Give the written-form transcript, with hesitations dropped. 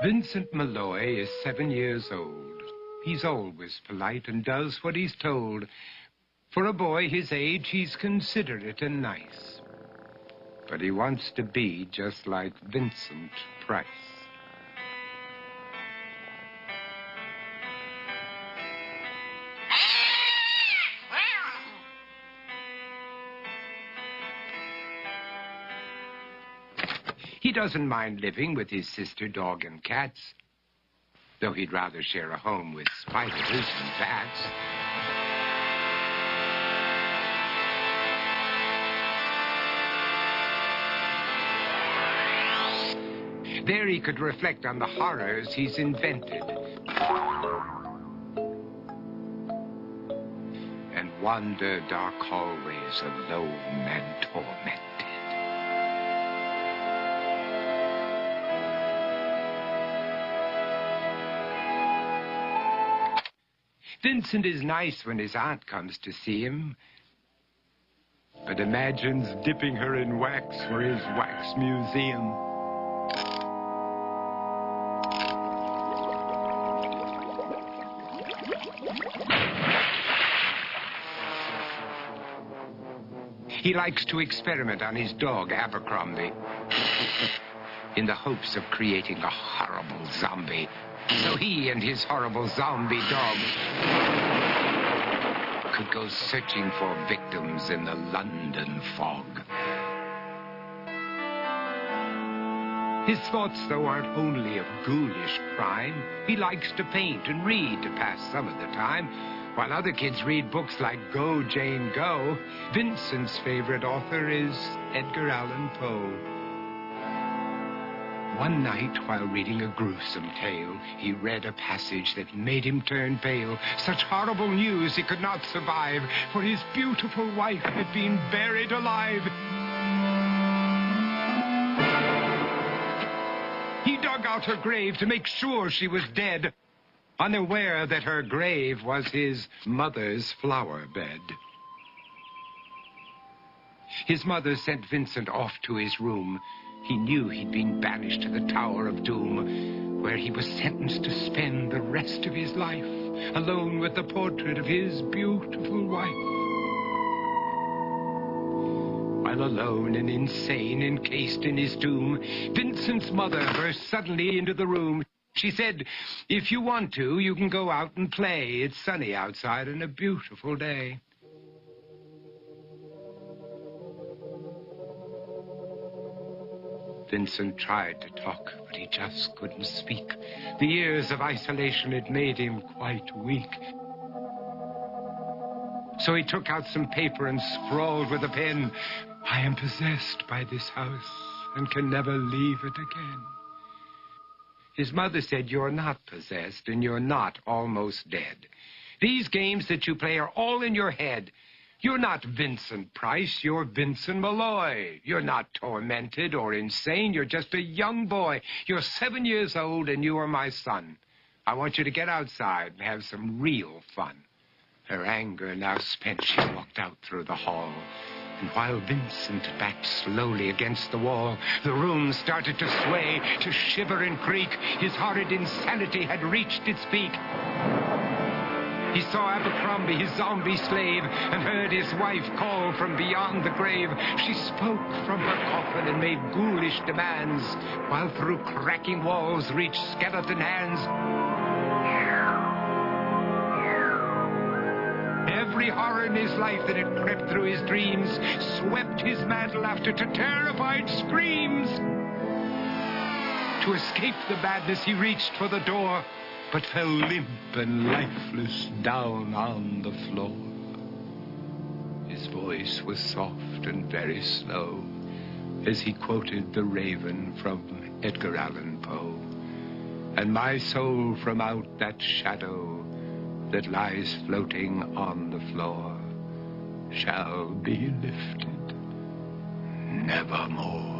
Vincent Malloy is 7 years old. He's always polite and does what he's told. For a boy his age, he's considerate and nice. But he wants to be just like Vincent Price. He doesn't mind living with his sister, dog, and cats, though he'd rather share a home with spiders and bats. There he could reflect on the horrors he's invented and wander dark hallways alone and tormented. Vincent is nice when his aunt comes to see him, but imagines dipping her in wax for his wax museum. He likes to experiment on his dog, Abercrombie, in the hopes of creating a horrible zombie, so he and his horrible zombie dog could go searching for victims in the London fog. His thoughts, though, aren't only of ghoulish crime. He likes to paint and read to pass some of the time. While other kids read books like Go, Jane, Go, Vincent's favorite author is Edgar Allan Poe. One night, while reading a gruesome tale, he read a passage that made him turn pale. Such horrible news he could not survive, for his beautiful wife had been buried alive. He dug out her grave to make sure she was dead, unaware that her grave was his mother's flower bed. His mother sent Vincent off to his room. He knew he'd been banished to the Tower of Doom, where he was sentenced to spend the rest of his life alone with the portrait of his beautiful wife. While alone and insane, encased in his tomb, Vincent's mother burst suddenly into the room. She said, "If you want to, you can go out and play. It's sunny outside and a beautiful day." Vincent tried to talk, but he just couldn't speak. The years of isolation had made him quite weak. So he took out some paper and scrawled with a pen, "I am possessed by this house and can never leave it again." His mother said, "You're not possessed and you're not almost dead. These games that you play are all in your head. You're not Vincent Price, you're Vincent Malloy. You're not tormented or insane, you're just a young boy. You're 7 years old and you are my son. I want you to get outside and have some real fun." Her anger now spent, she walked out through the hall. And while Vincent backed slowly against the wall, the room started to sway, to shiver and creak. His horrid insanity had reached its peak. He saw Abercrombie, his zombie slave, and heard his wife call from beyond the grave. She spoke from her coffin and made ghoulish demands, while through cracking walls reached skeleton hands. Every horror in his life that had crept through his dreams swept his mad laughter to terrified screams. To escape the madness, he reached for the door, but fell limp and lifeless down on the floor. His voice was soft and very slow as he quoted The Raven from Edgar Allan Poe. "And my soul from out that shadow that lies floating on the floor shall be lifted nevermore."